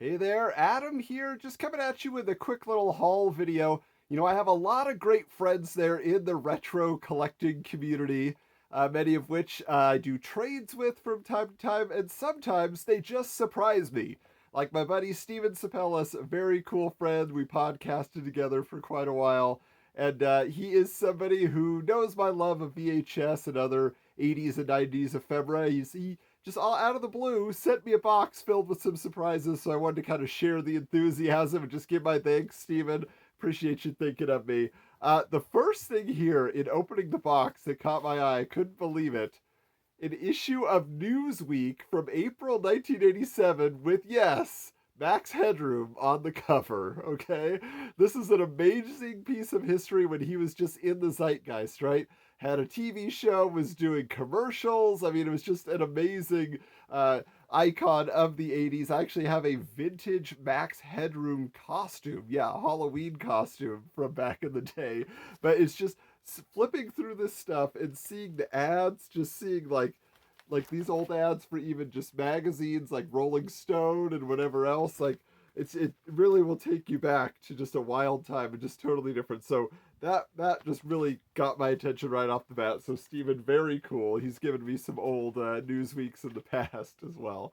Hey there, Adam here, just coming at you with a quick little haul video. I have a lot of great friends there in the retro collecting community, many of which I do trades with from time to time, and sometimes they just surprise me. Like my buddy Steven Sapellis, a very cool friend. We podcasted together for quite a while, and he is somebody who knows my love of VHS and other 80s and 90s ephemera. He just all out of the blue sent me a box filled with some surprises, so I wanted to kind of share the enthusiasm and just give my thanks, Steven. Appreciate you thinking of me. The first thing here in opening the box that caught my eye, I couldn't believe it. An issue of Newsweek from April 1987 with, yes, Max Headroom on the cover, okay? This is an amazing piece of history when he was just in the zeitgeist, right? Had a TV show, was doing commercials. I mean, it was just an amazing icon of the 80s. I actually have a vintage Max Headroom costume. Yeah, a Halloween costume from back in the day. But it's just flipping through this stuff and seeing the ads, just seeing like these old ads for even just magazines like Rolling Stone and whatever else. Like it really will take you back to just a wild time and just totally different. So that just really got my attention right off the bat. So Steven, very cool. He's given me some old Newsweeks in the past as well.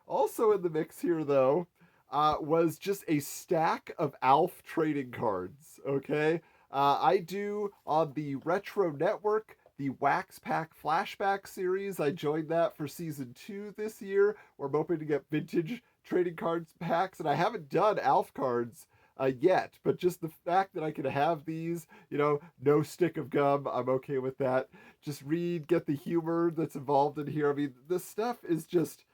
Also in the mix here though was just a stack of Alf trading cards. Okay, I do on the Retro Network the Wax Pack Flashback series. I joined that for season 2 this year, where I'm hoping to get vintage trading cards packs, and I haven't done Alf cards yet, but just the fact that I could have these, no stick of gum, I'm okay with that. Just read, get the humor that's involved in here. I mean, this stuff is just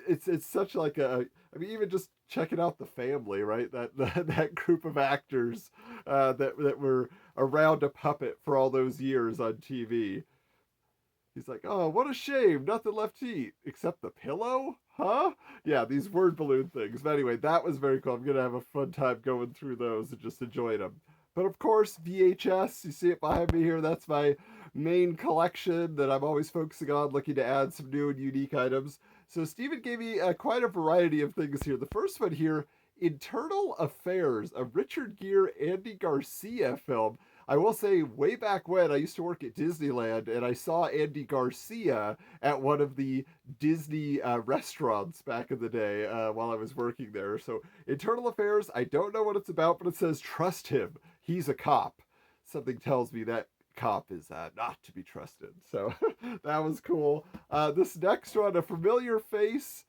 it's such like I mean, even just checking out the family, right? That group of actors that were around a puppet for all those years on TV. He's like, oh, what a shame, nothing left to eat except the pillow, huh? Yeah, these word balloon things. But anyway, that was very cool. I'm gonna have a fun time going through those and just enjoying them. But of course, VHS, you see it behind me here. That's my main collection that I'm always focusing on, looking to add some new and unique items. So Steven gave me quite a variety of things here. The first one here, Internal Affairs, a Richard Gere, Andy Garcia film. I will say, way back when I used to work at Disneyland, and I saw Andy Garcia at one of the Disney restaurants back in the day while I was working there. So, Internal Affairs, I don't know what it's about, but it says trust him. He's a cop. Something tells me that cop is not to be trusted. So, that was cool. This next one, a familiar face.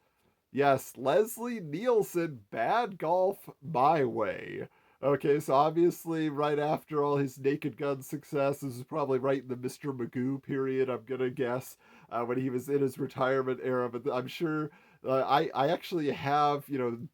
Yes, Leslie Nielsen, Bad Golf My Way. Okay, so obviously, right after all his Naked Gun success, this is probably right in the Mr. Magoo period, I'm gonna guess, when he was in his retirement era. But I'm sure I actually have,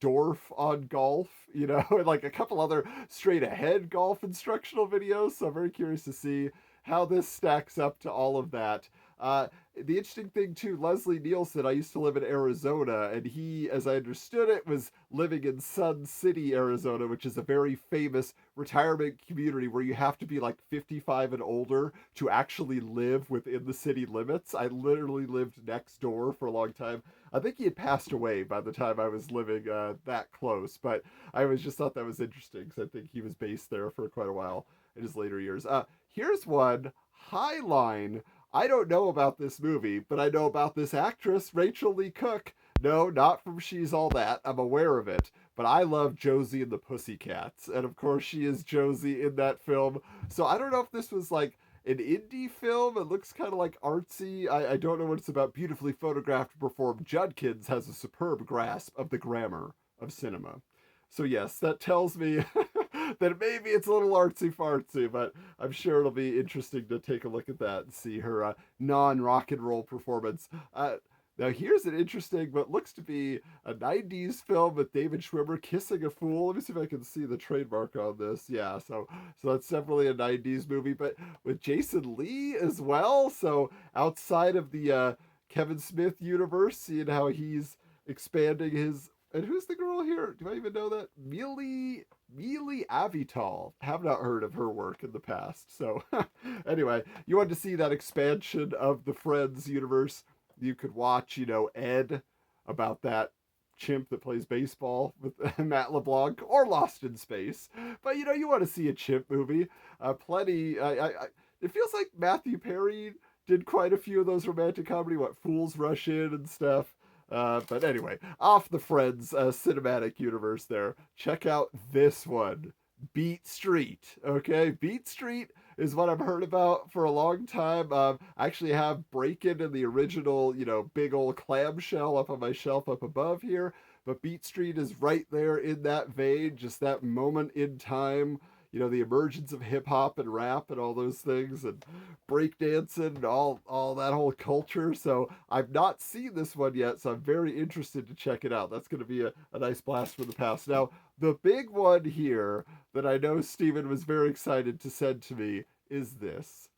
Dorf on golf, and like a couple other straight ahead golf instructional videos. So I'm very curious to see how this stacks up to all of that. The interesting thing too, Leslie Nielsen, I used to live in Arizona, and he, as I understood it, was living in Sun City, Arizona, which is a very famous retirement community where you have to be like 55 and older to actually live within the city limits. I literally lived next door for a long time. I think he had passed away by the time I was living that close, but I was just thought that was interesting because I think he was based there for quite a while in his later years. Here's one, Highline. I don't know about this movie, but I know about this actress, Rachel Lee Cook. No, not from She's All That. I'm aware of it. But I love Josie and the Pussycats. And of course, she is Josie in that film. So I don't know if this was like an indie film. It looks kind of like artsy. I don't know what it's about. Beautifully photographed and performed. Judkins has a superb grasp of the grammar of cinema. So yes, that tells me that maybe it's a little artsy fartsy, but I'm sure it'll be interesting to take a look at that and see her non rock and roll performance. Now here's an interesting, what looks to be a '90s film with David Schwimmer kissing a fool. Let me see if I can see the trademark on this. Yeah, so that's definitely a '90s movie, but with Jason Lee as well. So outside of the Kevin Smith universe, seeing how he's expanding his. And who's the girl here? Do I even know that? Mealy Avital. Have not heard of her work in the past. So, anyway, you want to see that expansion of the Friends universe? You could watch, Ed, about that chimp that plays baseball with Matt LeBlanc, or Lost in Space. But you want to see a chimp movie. Plenty. It feels like Matthew Perry did quite a few of those romantic comedy, what Fools Rush In and stuff. But anyway, off the Friends cinematic universe there. Check out this one, Beat Street. Okay, Beat Street is what I've heard about for a long time. I actually have Breakin' in the original, big old clamshell up on my shelf up above here. But Beat Street is right there in that vein, just that moment in time. The emergence of hip hop and rap and all those things, and breakdancing and all that whole culture. So I've not seen this one yet, so I'm very interested to check it out. That's going to be a nice blast from the past. Now, the big one here that I know Steven was very excited to send to me is this.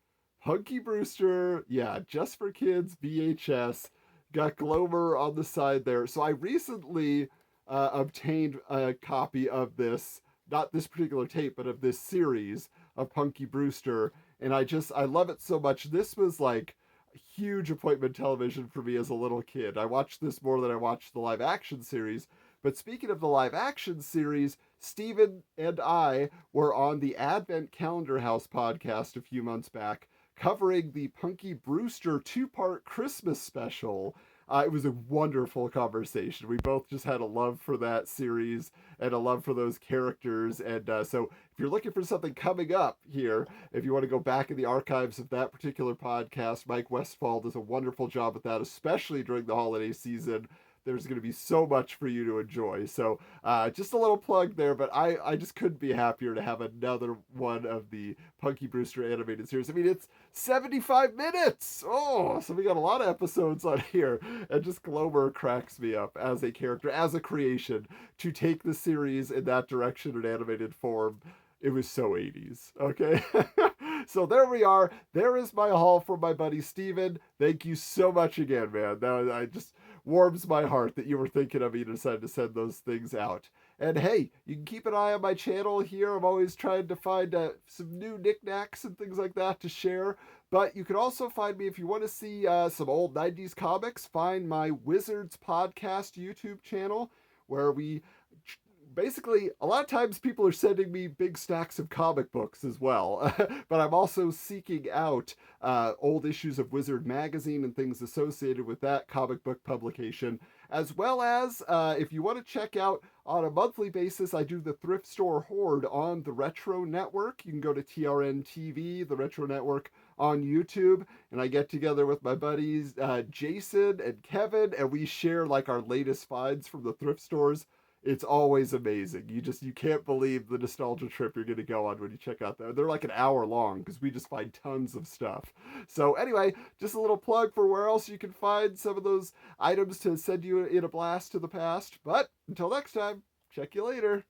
Punky Brewster, yeah, just for kids, VHS. Got Glover on the side there. So I recently obtained a copy of this, not this particular tape, but of this series of Punky Brewster. And I love it so much. This was like a huge appointment television for me as a little kid. I watched this more than I watched the live action series. But speaking of the live action series, Steven and I were on the Advent Calendar House podcast a few months back covering the Punky Brewster two-part Christmas special. It was a wonderful conversation. We both just had a love for that series and a love for those characters. And so if you're looking for something coming up here, if you want to go back in the archives of that particular podcast, Mike Westfall does a wonderful job with that, especially during the holiday season. There's going to be so much for you to enjoy. So just a little plug there, but I just couldn't be happier to have another one of the Punky Brewster animated series. I mean, it's 75 minutes. Oh, so we got a lot of episodes on here. And just Glover cracks me up as a character, as a creation, to take the series in that direction in animated form. It was so 80s, okay? So there we are. There is my haul for my buddy Steven. Thank you so much again, man. I just warms my heart that you were thinking of me and decided to send those things out. And hey, you can keep an eye on my channel here. I'm always trying to find some new knickknacks and things like that to share. But you can also find me if you want to see some old 90s comics. Find my Wizards Podcast YouTube channel, where we basically, a lot of times people are sending me big stacks of comic books as well, but I'm also seeking out old issues of Wizard Magazine and things associated with that comic book publication, as well as if you want to check out on a monthly basis, I do the Thrift Store Horde on the Retro Network. You can go to TRN TV, the Retro Network, on YouTube, and I get together with my buddies Jason and Kevin, and we share like our latest finds from the thrift stores. It's always amazing. You can't believe the nostalgia trip you're going to go on when you check out that. They're like an hour long because we just find tons of stuff. So anyway, just a little plug for where else you can find some of those items to send you in a blast to the past. But until next time, check you later.